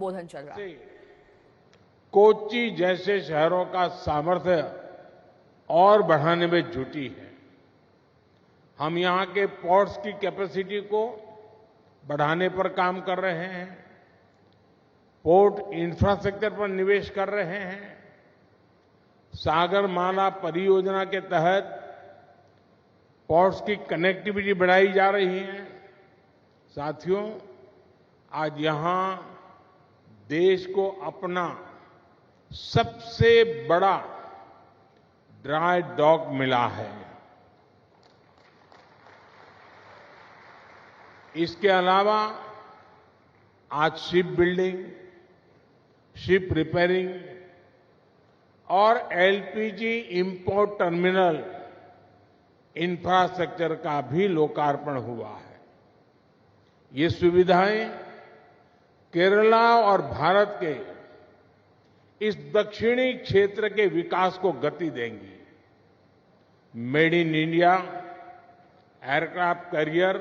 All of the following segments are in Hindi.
बोधन चल रहा है। कोच्चि जैसे शहरों का सामर्थ्य और बढ़ाने में जुटी है। हम यहां के पोर्ट्स की कैपेसिटी को बढ़ाने पर काम कर रहे हैं, पोर्ट इंफ्रास्ट्रक्चर पर निवेश कर रहे हैं। सागरमाला परियोजना के तहत पोर्ट्स की कनेक्टिविटी बढ़ाई जा रही है। साथियों, आज यहां देश को अपना सबसे बड़ा ड्राई डॉक मिला है। इसके अलावा आज शिप बिल्डिंग, शिप रिपेयरिंग और एलपीजी इंपोर्ट टर्मिनल इंफ्रास्ट्रक्चर का भी लोकार्पण हुआ है। ये सुविधाएं केरला और भारत के इस दक्षिणी क्षेत्र के विकास को गति देंगी। Made in India aircraft carrier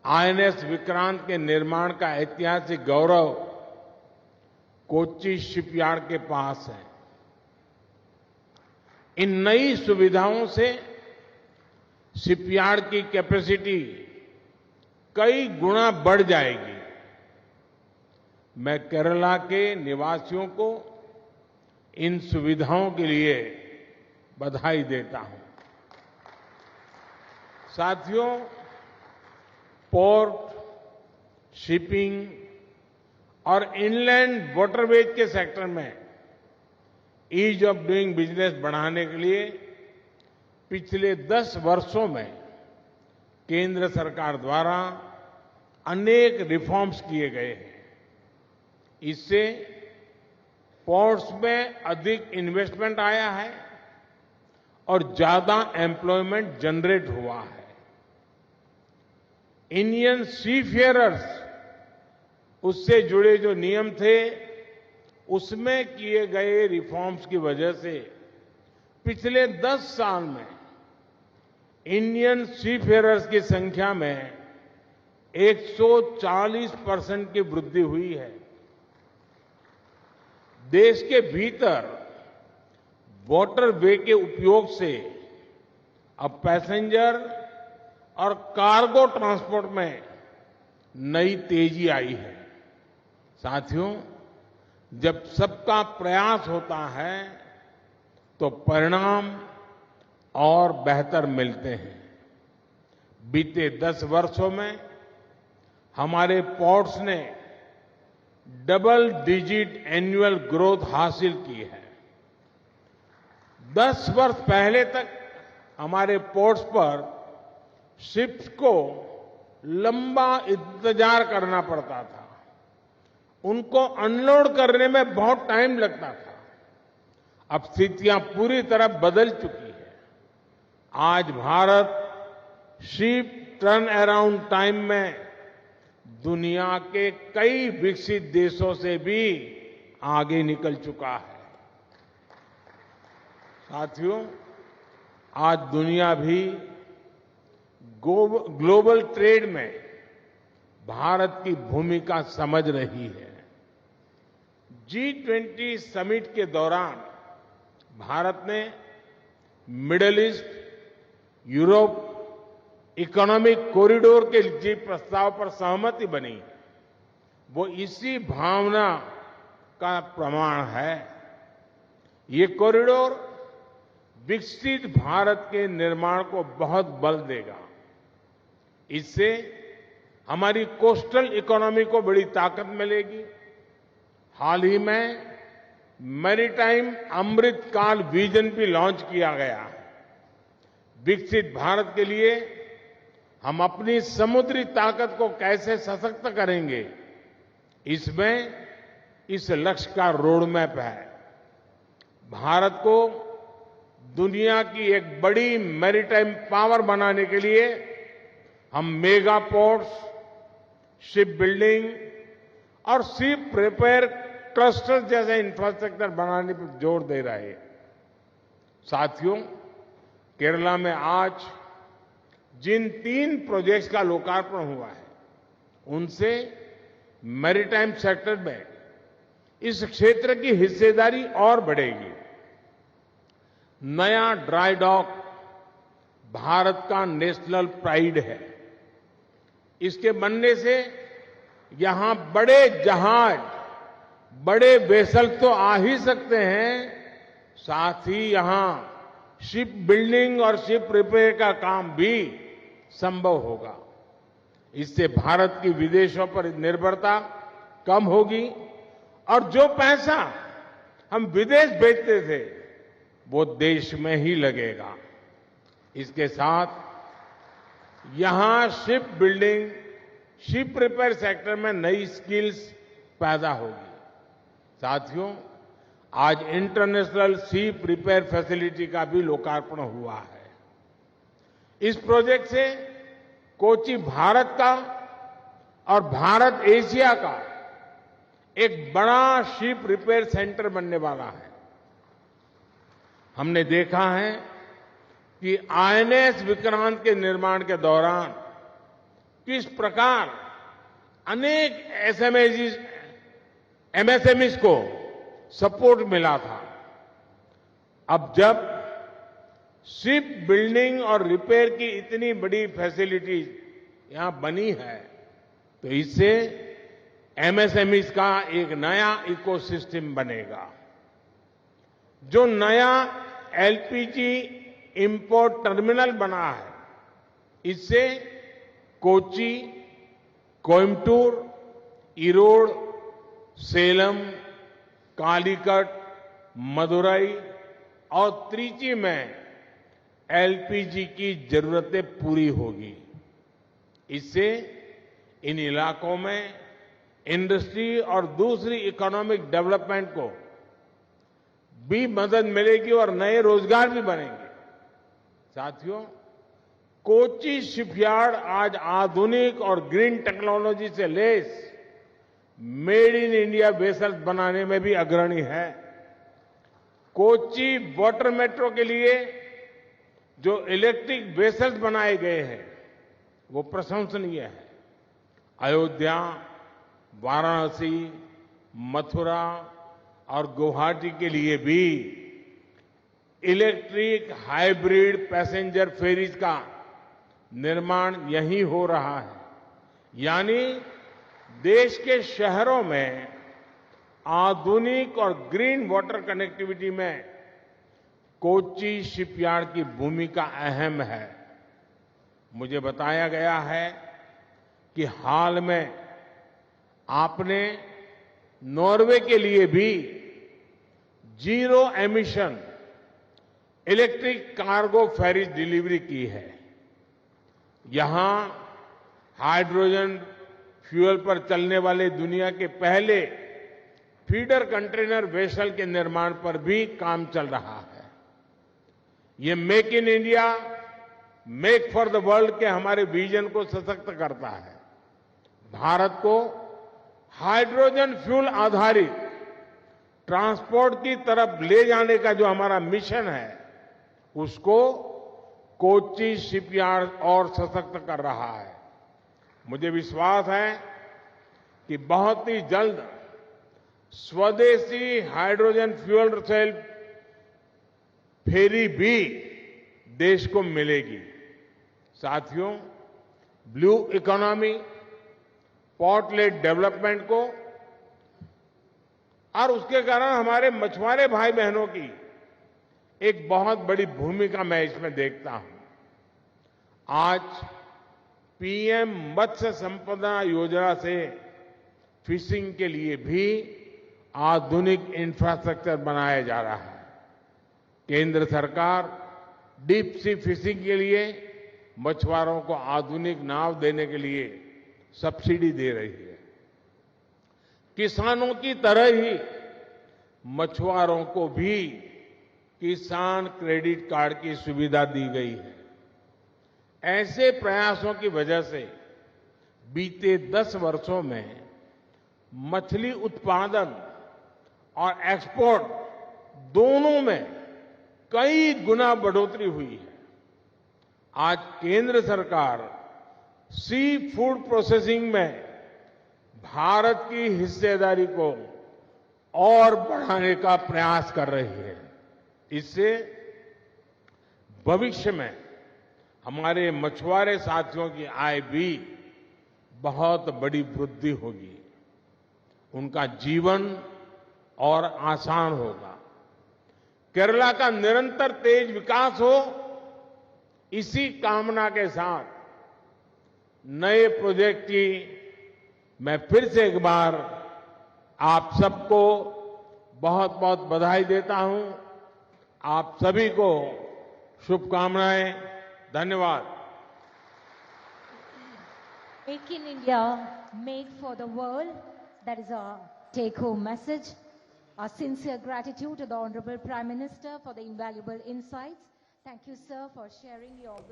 INS Vikrant के निर्माण का ऐतिहासिक गौरव कोच्चि शिपयार्ड के पास है। इन नई सुविधाओं से शिपयार्ड की कैपेसिटी कई गुना बढ़ जाएगी। मैं केरला के निवासियों को इन सुविधाओं के लिए बधाई देता हूं। साथियों, पोर्ट, शिपिंग और इनलैंड वाटरवेज के सेक्टर में ईज ऑफ डूइंग बिजनेस बढ़ाने के लिए पिछले 10 वर्षों में केंद्र सरकार द्वारा अनेक रिफॉर्म्स किए गए हैं। इससे पोर्ट्स में अधिक इन्वेस्टमेंट आया है और ज्यादा एम्प्लॉयमेंट जनरेट हुआ है। इंडियन सीफेयरर्स, उससे जुड़े जो नियम थे, उसमें किए गए रिफॉर्म्स की वजह से पिछले 10 साल में इंडियन सीफेयरर्स की संख्या में 140% की वृद्धि हुई है। देश के भीतर वाटरवे के उपयोग से अब पैसेंजर और कार्गो ट्रांसपोर्ट में नई तेजी आई है। साथियों, जब सबका प्रयास होता है तो परिणाम और बेहतर मिलते हैं। बीते 10 वर्षों में हमारे पोर्ट्स ने डबल डिजिट एनुअल ग्रोथ हासिल की है। 10 वर्ष पहले तक हमारे पोर्ट्स पर शिप्स को लंबा इंतजार करना पड़ता था। उनको अनलोड करने में बहुत टाइम लगता था। अब स्थितियां पूरी तरह बदल चुकी है। आज Bharat ship turn around time में दुनिया के कई विकसित देशों से भी आगे निकल चुका है। साथियों, आज दुनिया भी ग्लोबल ट्रेड में भारत की भूमिका समझ रही है। G20 समिट के दौरान भारत ने middle east, Europe economic corridor के जो प्रस्ताव पर सहमति बनी, वो इसी भावना का प्रमाण है। ये कॉरिडोर विकसित भारत के निर्माण को बहुत बल देगा। इससे हमारी कोस्टल इकोनॉमी को बड़ी ताकत मिलेगी। हाल ही में मैरीटाइम अमृत काल विजन भी लॉन्च किया गया है। विकसित भारत के लिए हम अपनी समुद्री ताकत को कैसे सशक्त करेंगे, इसमें इस लक्ष्य का रोड मैप है। भारत को दुनिया की एक बड़ी मैरीटाइम पावर बनाने के लिए हम मेगा पोर्ट्स, शिप बिल्डिंग और शिप रिपेयर क्लस्टर जैसे इंफ्रास्ट्रक्चर बनाने पर जोर दे रहे हैं। साथियों, केरला में आज जिन 3 प्रोजेक्ट्स का लोकार्पण हुआ है, उनसे मैरीटाइम सेक्टर में इस क्षेत्र की हिस्सेदारी और बढ़ेगी। नया ड्राई डॉक भारत का नेशनल प्राइड है। इसके बनने से यहां बड़े जहाज, बड़े वेसल तो आ ही सकते हैं, साथ ही यहां शिप बिल्डिंग और शिप रिपेयर का काम भी संभव होगा। इससे भारत की विदेशों पर निर्भरता कम होगी और जो पैसा हम विदेश भेजते थे वो देश में ही लगेगा। इसके साथ यहां ship building, ship repair sector में नई स्किल्स पैदा होगी। साथियों, आज इंटरनेशनल शिप रिपेयर फैसिलिटी का भी लोकार्पण हुआ है। इस प्रोजेक्ट से कोच्चि भारत का और भारत एशिया का एक बड़ा शिप रिपेयर सेंटर बनने वाला है। हमने देखा है कि आईएनएस विक्रांत के निर्माण के दौरान किस प्रकार अनेक एमएसएमईज को सपोर्ट मिला था। अब जब शिप बिल्डिंग और रिपेयर की इतनी बड़ी फैसिलिटीज यहां बनी है तो इससे एमएसएमईज का एक नया इकोसिस्टम बनेगा। जो नया एलपीजी इंपोर्ट टर्मिनल बना है, इससे कोच्चि, कोयम्बटूर, ईरोड, सेलम, कालीकट, मदुरई और त्रिची में एलपीजी की जरूरतें पूरी होगी। इससे इन इलाकों में इंडस्ट्री और दूसरी इकोनॉमिक डेवलपमेंट को भी मदद मिलेगी और नए रोजगार भी बनेंगे। साथियों, कोच्चि शिपयार्ड आज आधुनिक और ग्रीन टेक्नोलॉजी से lace made in India vessels बनाने में भी अग्रणी है। कोच्चि वाटर मेट्रो के लिए जो इलेक्ट्रिक वेसल्स बनाए गए हैं वो प्रशंसनीय है। अयोध्या, वाराणसी, मथुरा और गुवाहाटी के लिए भी इलेक्ट्रिक हाइब्रिड पैसेंजर फेरीज का निर्माण यहीं हो रहा है। यानी देश के शहरों में आधुनिक और ग्रीन वाटर कनेक्टिविटी में कोच्चि शिपयार्ड की भूमिका अहम है। मुझे बताया गया है कि हाल में आपने नॉर्वे के लिए भी zero emission electric cargo ferries delivery की है। यहां हाइड्रोजन फ्यूल पर चलने वाले दुनिया के पहले फीडर कंटेनर वेसल के निर्माण पर भी काम चल रहा है। ये make in India, make for the world के हमारे विजन को सशक्त करता है। भारत को हाइड्रोजन फ्यूल आधारित ट्रांसपोर्ट की तरफ ले जाने का जो हमारा मिशन है उसको कोच्चि शिपयार्ड और सशक्त कर रहा है। मुझे विश्वास है कि बहुत ही जल्द स्वदेशी हाइड्रोजन फ्यूल सेल फेरी भी देश को मिलेगी। साथियों, blue economy, port lead development को और उसके कारण हमारे मछुआरे भाई बहनों की एक बहुत बड़ी भूमिका मैं इसमें देखता हूं। आज पीएम मत्स्य संपदा योजना से फिशिंग के लिए भी आधुनिक इंफ्रास्ट्रक्चर बनाया जा रहा है। केंद्र सरकार डीप सी फिशिंग के लिए मछुआरों को आधुनिक नाव देने के लिए सब्सिडी दे रही है। किसानों की तरह ही मछुआरों को भी किसान क्रेडिट कार्ड की सुविधा दी गई है। ऐसे प्रयासों की वजह से बीते 10 वर्षों में मछली उत्पादन और एक्सपोर्ट दोनों में कई गुना बढ़ोतरी हुई है। आज केंद्र सरकार सी फूड प्रोसेसिंग में भारत की हिस्सेदारी को और बढ़ाने का प्रयास कर रही है। इससे भविष्य में हमारे मछुआरे साथियों की आय भी बहुत बड़ी वृद्धि होगी, उनका जीवन और आसान होगा। केरला का निरंतर तेज विकास हो, इसी कामना के साथ नए प्रोजेक्ट की मैं फिर से एक बार आप सबको बहुत बहुत बधाई देता हूं। आप सभी को शुभकामनाएं। धन्यवाद। Make in India, made for the world. That is our take-home message. Our sincere gratitude to the Honorable Prime Minister for the invaluable insights. Thank you, sir, for sharing your wisdom.